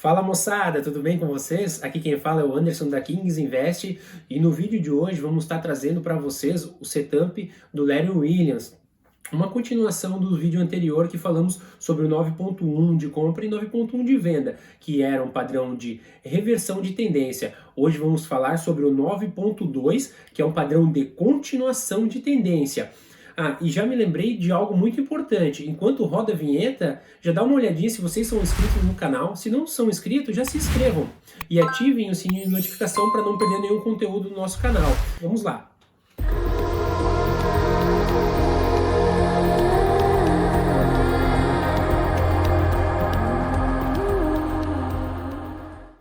Fala moçada, tudo bem com vocês? Aqui quem fala é o Anderson da Kings Invest e no vídeo de hoje vamos estar trazendo para vocês o setup do Larry Williams. Uma continuação do vídeo anterior que falamos sobre o 9.1 de compra e 9.1 de venda, que era um padrão de reversão de tendência. Hoje vamos falar sobre o 9.2, que é um padrão de continuação de tendência. E já me lembrei de algo muito importante. Enquanto roda a vinheta, já dá uma olhadinha se vocês são inscritos no canal. Se não são inscritos, já se inscrevam e ativem o sininho de notificação para não perder nenhum conteúdo do nosso canal. Vamos lá!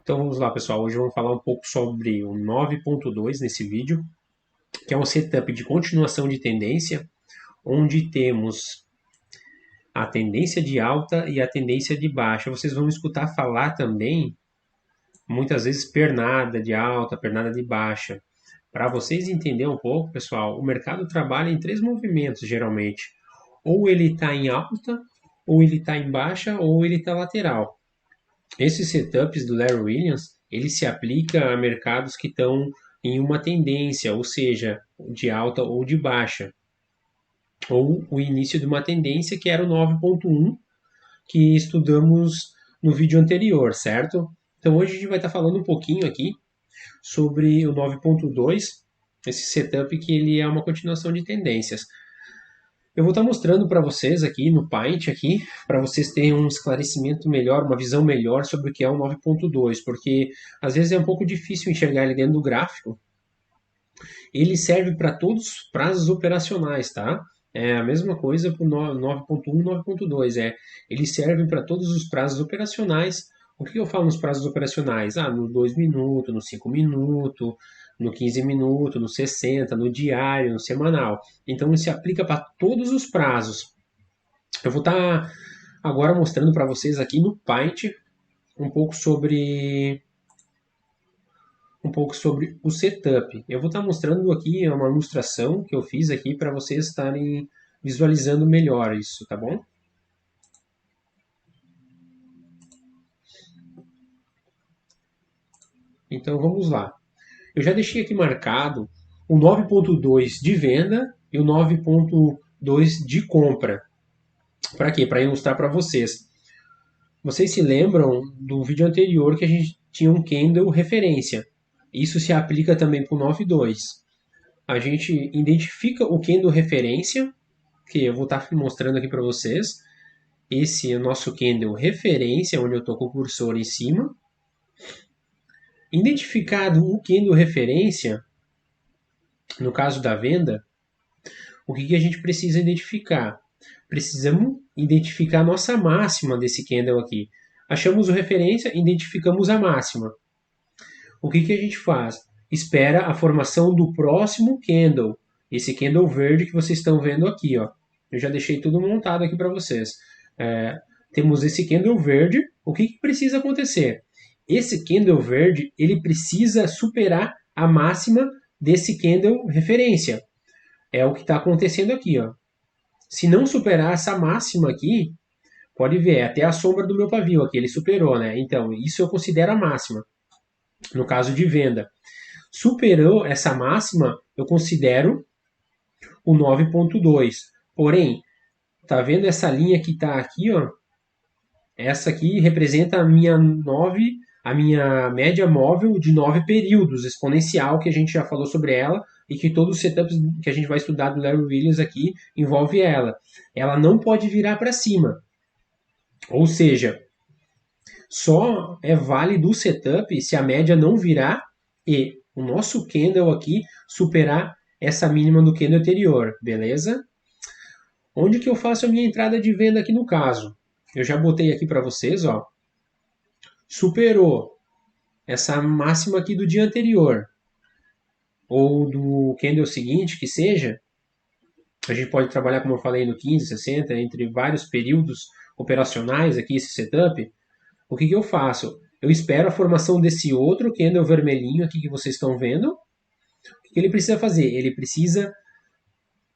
Então vamos lá, pessoal. Hoje vamos falar um pouco sobre o 9.2 nesse vídeo, que é um setup de continuação de tendência, onde temos a tendência de alta e a tendência de baixa. Vocês vão escutar falar também, muitas vezes, pernada de alta, pernada de baixa. Para vocês entenderem um pouco, pessoal, o mercado trabalha em três movimentos, geralmente. Ou ele está em alta, ou ele está em baixa, ou ele está lateral. Esses setups do Larry Williams, ele se aplica a mercados que estão em uma tendência, ou seja, de alta ou de baixa. Ou o início de uma tendência, que era o 9.1, que estudamos no vídeo anterior, certo? Então hoje a gente vai estar falando um pouquinho aqui sobre o 9.2, esse setup que ele é uma continuação de tendências. Eu vou estar mostrando para vocês aqui no Paint, aqui, para vocês terem um esclarecimento melhor, uma visão melhor sobre o que é o 9.2, porque às vezes é um pouco difícil enxergar ele dentro do gráfico. Ele serve para todos os prazos operacionais, tá? É a mesma coisa para o 9.1 e 9.2. Eles servem para todos os prazos operacionais. O que eu falo nos prazos operacionais? No 2 minutos, no 5 minutos, no 15 minutos, no 60, no diário, no semanal. Então, ele se aplica para todos os prazos. Eu vou estar agora mostrando para vocês aqui no Paint um pouco sobre o setup. Eu vou estar mostrando aqui uma ilustração que eu fiz aqui para vocês estarem visualizando melhor isso, tá bom? Então vamos lá. Eu já deixei aqui marcado o 9.2 de venda e o 9.2 de compra. Para quê? Para ilustrar para vocês. Vocês se lembram do vídeo anterior que a gente tinha um candle referência. Isso se aplica também para o 9.2. A gente identifica o candle referência, que eu vou estar mostrando aqui para vocês. Esse é o nosso candle referência, onde eu estou com o cursor em cima. Identificado o candle referência, no caso da venda, o que a gente precisa identificar? Precisamos identificar a nossa máxima desse candle aqui. Achamos o referência, identificamos a máxima. O que a gente faz? Espera a formação do próximo candle. Esse candle verde que vocês estão vendo aqui, ó. Eu já deixei tudo montado aqui para vocês. Temos esse candle verde. O que precisa acontecer? Esse candle verde, ele precisa superar a máxima desse candle referência. É o que está acontecendo aqui, ó. Se não superar essa máxima aqui, pode ver, é até a sombra do meu pavio aqui, ele superou, né? Então, isso eu considero a máxima, no caso de venda. Superou essa máxima, eu considero o 9.2. Porém, tá vendo essa linha que está aqui, ó? Essa aqui representa a minha média móvel de 9 períodos exponencial, que a gente já falou sobre ela, e que todos os setups que a gente vai estudar do Larry Williams aqui envolve ela. Ela não pode virar para cima. Ou seja, só é válido o setup se a média não virar e o nosso candle aqui superar essa mínima do candle anterior, beleza? Onde que eu faço a minha entrada de venda aqui no caso? Eu já botei aqui para vocês, ó. Superou essa máxima aqui do dia anterior ou do candle seguinte, que seja. A gente pode trabalhar, como eu falei, no 15, 60, entre vários períodos operacionais aqui, esse setup. O que eu faço? Eu espero a formação desse outro candle vermelhinho aqui que vocês estão vendo. O que ele precisa fazer? Ele precisa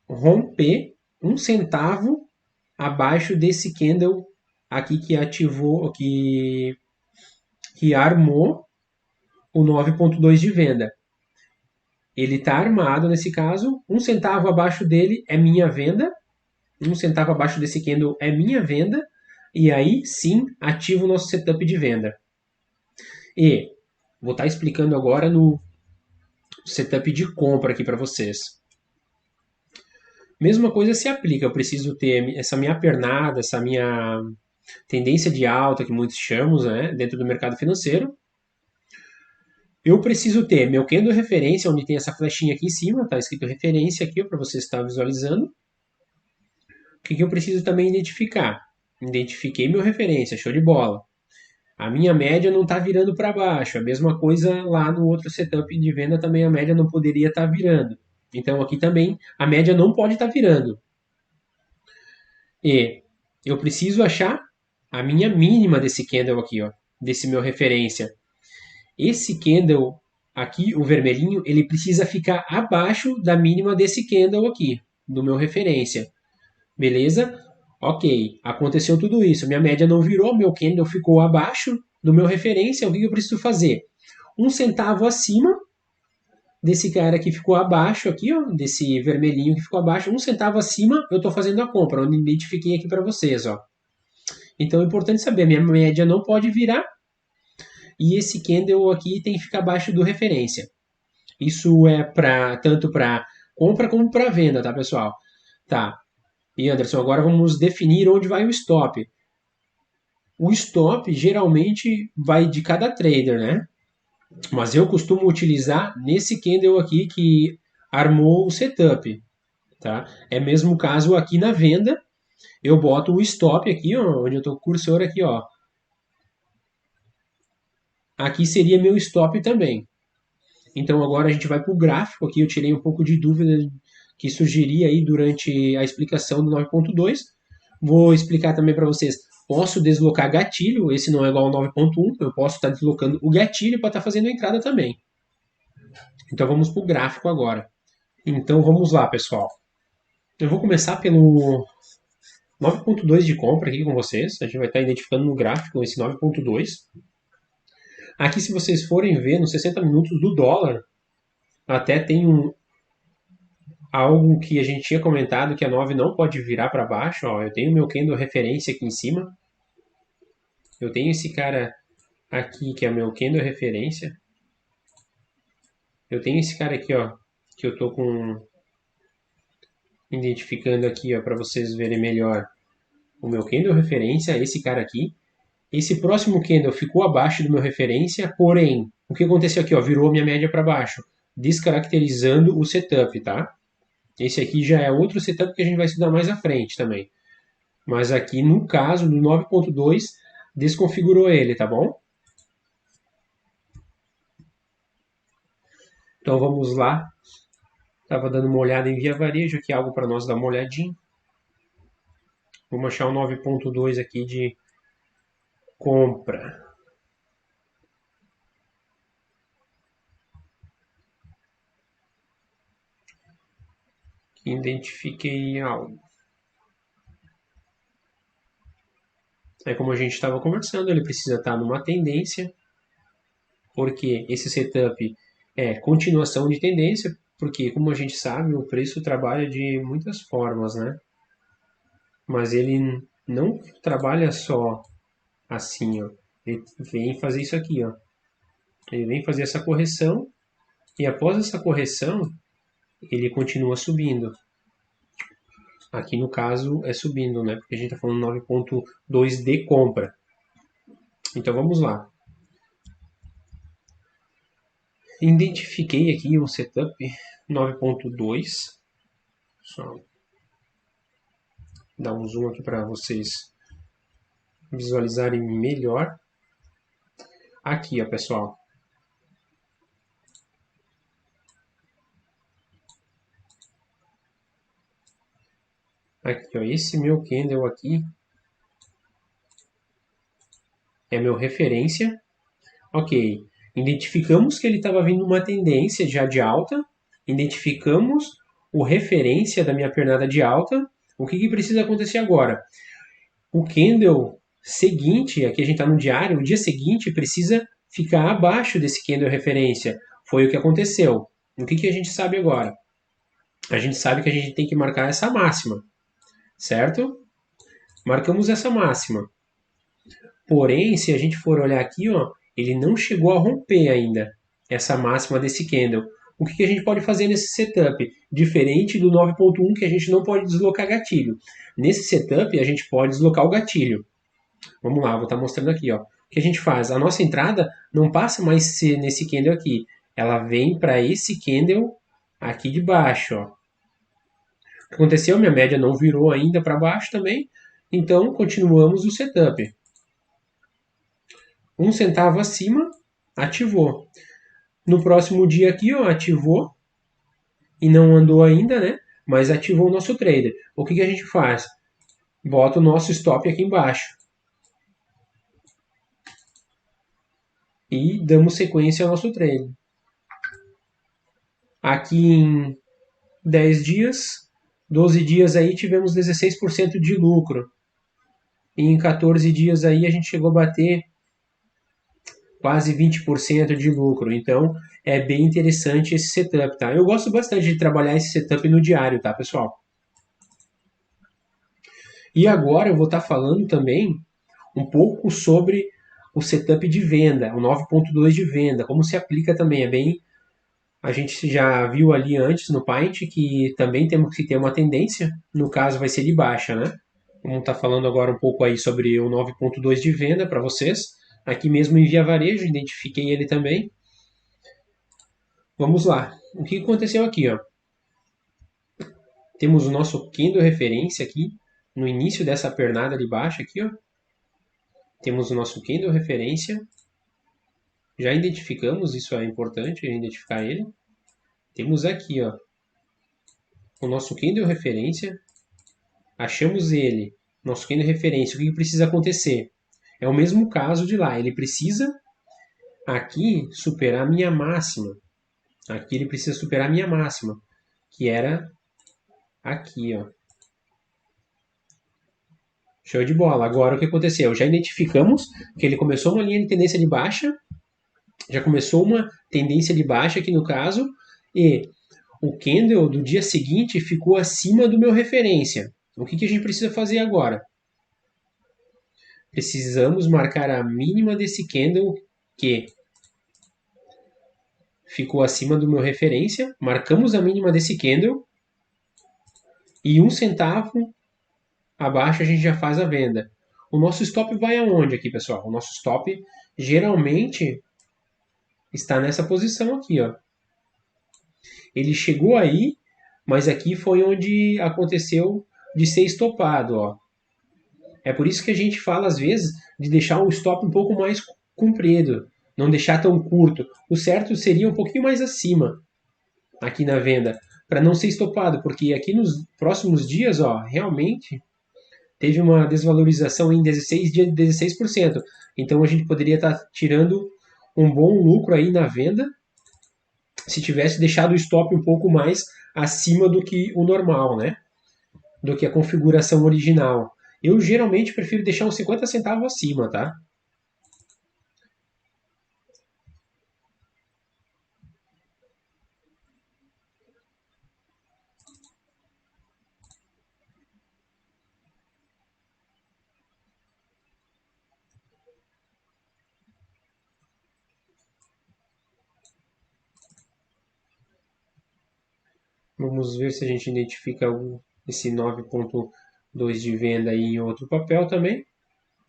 romper 1 centavo abaixo desse candle aqui que ativou, que que armou o 9,2 de venda. Ele está armado nesse caso, 1 centavo abaixo dele é minha venda, 1 centavo abaixo desse candle é minha venda, e aí sim ativa o nosso setup de venda. E vou estar explicando agora no setup de compra aqui para vocês. Mesma coisa se aplica, eu preciso ter essa minha pernada, essa minha tendência de alta, que muitos chamam, né, dentro do mercado financeiro. Eu preciso ter meu candle referência, onde tem essa flechinha aqui em cima, está escrito referência aqui para você estar visualizando. O que eu preciso também identificar? Identifiquei meu referência, show de bola. A minha média não está virando para baixo. A mesma coisa lá no outro setup de venda também a média não poderia estar virando. Então aqui também a média não pode estar virando. E eu preciso achar a minha mínima desse candle aqui, ó, desse meu referência. Esse candle aqui, o vermelhinho, ele precisa ficar abaixo da mínima desse candle aqui, do meu referência. Beleza? Ok, aconteceu tudo isso. Minha média não virou, meu candle ficou abaixo do meu referência. O que eu preciso fazer? 1 centavo acima desse cara que ficou abaixo aqui, ó, desse vermelhinho que ficou abaixo, 1 centavo acima, eu estou fazendo a compra, onde identifiquei aqui para vocês, ó. Então é importante saber, minha média não pode virar e esse candle aqui tem que ficar abaixo do referência. Isso é tanto para compra como para venda, tá, pessoal? Tá. E Anderson, agora vamos definir onde vai o stop. O stop geralmente vai de cada trader, né? Mas eu costumo utilizar nesse candle aqui que armou o setup, tá? É mesmo o caso aqui na venda, eu boto o stop aqui, ó, onde eu estou com o cursor aqui, ó. Aqui seria meu stop também. Então agora a gente vai para o gráfico aqui, eu tirei um pouco de dúvida que surgiria aí durante a explicação do 9.2. Vou explicar também para vocês. Posso deslocar gatilho, esse não é igual ao 9.1, eu posso estar deslocando o gatilho para estar fazendo a entrada também. Então vamos para o gráfico agora. Então vamos lá, pessoal. Eu vou começar pelo 9.2 de compra aqui com vocês. A gente vai estar identificando no gráfico esse 9.2. Aqui, se vocês forem ver, nos 60 minutos do dólar, até tem algo que a gente tinha comentado, que a 9 não pode virar para baixo. Ó, eu tenho meu candle referência aqui em cima. Eu tenho esse cara aqui, que é meu candle referência. Eu tenho esse cara aqui, ó, que eu estou identificando aqui, ó, para vocês verem melhor. O meu candle referência, esse cara aqui. Esse próximo candle ficou abaixo do meu referência, porém, o que aconteceu aqui, ó, virou minha média para baixo, descaracterizando o setup, tá? Esse aqui já é outro setup que a gente vai estudar mais à frente também. Mas aqui, no caso do 9.2, desconfigurou ele, tá bom? Então vamos lá. Estava dando uma olhada em Via Varejo aqui, algo para nós dar uma olhadinha. Vamos achar o 9.2 aqui de compra. Identifiquei algo. É como a gente estava conversando, ele precisa estar numa tendência, porque esse setup é continuação de tendência, porque como a gente sabe, o preço trabalha de muitas formas, né? Mas ele não trabalha só assim, ó. Ele vem fazer isso aqui, ó. Ele vem fazer essa correção e após essa correção, ele continua subindo. Aqui no caso é subindo, né? Porque a gente está falando 9.2 de compra. Então vamos lá. Identifiquei aqui um setup 9.2. Só dar um zoom aqui para vocês visualizarem melhor. Aqui, ó, pessoal. Aqui, ó, esse meu candle aqui é meu referência. Ok, identificamos que ele estava vindo uma tendência já de alta, identificamos o referência da minha pernada de alta. O que precisa acontecer agora? O candle seguinte, aqui a gente está no diário, o dia seguinte precisa ficar abaixo desse candle referência. Foi o que aconteceu. O que a gente sabe agora? A gente sabe que a gente tem que marcar essa máxima, certo? Marcamos essa máxima. Porém, se a gente for olhar aqui, ó, ele não chegou a romper ainda essa máxima desse candle. O que a gente pode fazer nesse setup? Diferente do 9.1 que a gente não pode deslocar gatilho. Nesse setup a gente pode deslocar o gatilho. Vamos lá, vou estar mostrando aqui. Ó. O que a gente faz? A nossa entrada não passa mais nesse candle aqui. Ela vem para esse candle aqui de baixo. Ó. O que aconteceu? Minha média não virou ainda para baixo também. Então, continuamos o setup. 1 centavo acima, ativou. No próximo dia aqui, ó, ativou. E não andou ainda, né? Mas ativou o nosso trader. O que a gente faz? Bota o nosso stop aqui embaixo. E damos sequência ao nosso trade. Aqui em 10 dias, 12 dias aí tivemos 16% de lucro. E em 14 dias aí a gente chegou a bater quase 20% de lucro. Então é bem interessante esse setup, tá? Eu gosto bastante de trabalhar esse setup no diário, tá, pessoal? E agora eu vou estar falando também um pouco sobre o setup de venda, o 9.2 de venda, como se aplica também, é bem... A gente já viu ali antes no Paint que também temos que ter uma tendência, no caso vai ser de baixa, né? Vamos estar falando agora um pouco aí sobre o 9.2 de venda para vocês. Aqui mesmo em Via Varejo, identifiquei ele também. Vamos lá. O que aconteceu aqui, ó? Temos o nosso candle referência aqui, no início dessa pernada de baixa aqui, ó. Temos o nosso candle referência. Já identificamos, isso é importante, identificar ele. Temos aqui, ó, o nosso candle referência. Achamos ele, nosso candle referência. O que precisa acontecer? É o mesmo caso de lá. Ele precisa aqui superar a minha máxima. Aqui ele precisa superar a minha máxima, que era aqui, ó. Show de bola. Agora o que aconteceu? Já identificamos que ele começou uma linha de tendência de baixa, já começou uma tendência de baixa aqui no caso, e o candle do dia seguinte ficou acima do meu referência. O que a gente precisa fazer agora? Precisamos marcar a mínima desse candle que ficou acima do meu referência, marcamos a mínima desse candle e 1 centavo abaixo a gente já faz a venda. O nosso stop vai aonde aqui, pessoal? O nosso stop geralmente está nessa posição aqui, ó. Ele chegou aí, mas aqui foi onde aconteceu de ser estopado, ó. É por isso que a gente fala às vezes de deixar o stop um pouco mais comprido, não deixar tão curto. O certo seria um pouquinho mais acima aqui na venda, para não ser estopado, porque aqui nos próximos dias, ó, realmente teve uma desvalorização em 16 dias de 16%. Então a gente poderia estar tirando um bom lucro aí na venda se tivesse deixado o stop um pouco mais acima do que o normal, né? Do que a configuração original. Eu geralmente prefiro deixar uns 50 centavos acima, tá? Vamos ver se a gente identifica esse 9.2 de venda aí em outro papel também,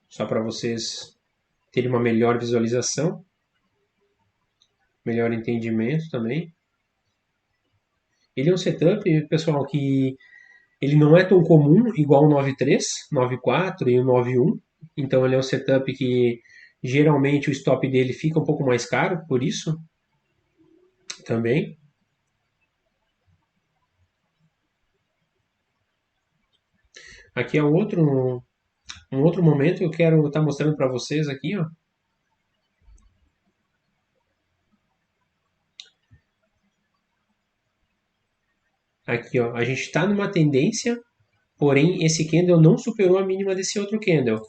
só para vocês terem uma melhor visualização, melhor entendimento também. Ele é um setup, pessoal, que ele não é tão comum igual o 9.3, 9.4 e o 9.1. Então ele é um setup que geralmente o stop dele fica um pouco mais caro, por isso também. Aqui é um outro momento que eu quero estar mostrando para vocês aqui, ó. Aqui, ó, a gente está numa tendência, porém esse candle não superou a mínima desse outro candle.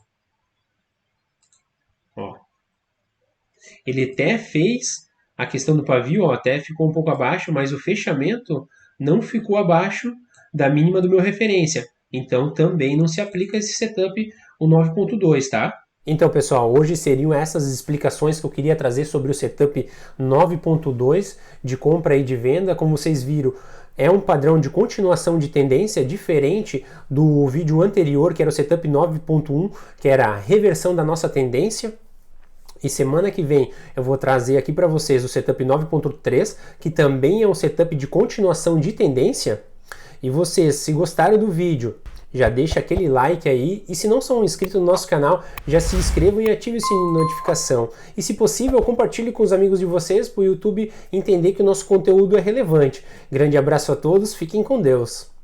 Ele até fez a questão do pavio, ó, até ficou um pouco abaixo, mas o fechamento não ficou abaixo da mínima do meu referência. Então também não se aplica esse setup o 9.2, tá? Então, pessoal, hoje seriam essas explicações que eu queria trazer sobre o setup 9.2 de compra e de venda. Como vocês viram, é um padrão de continuação de tendência diferente do vídeo anterior, que era o setup 9.1, que era a reversão da nossa tendência. E semana que vem eu vou trazer aqui para vocês o setup 9.3, que também é um setup de continuação de tendência. E vocês, se gostaram do vídeo, já deixa aquele like aí, e se não são inscritos no nosso canal, já se inscrevam e ativem o sininho de notificação. E se possível, compartilhe com os amigos de vocês para o YouTube entender que o nosso conteúdo é relevante. Grande abraço a todos, fiquem com Deus!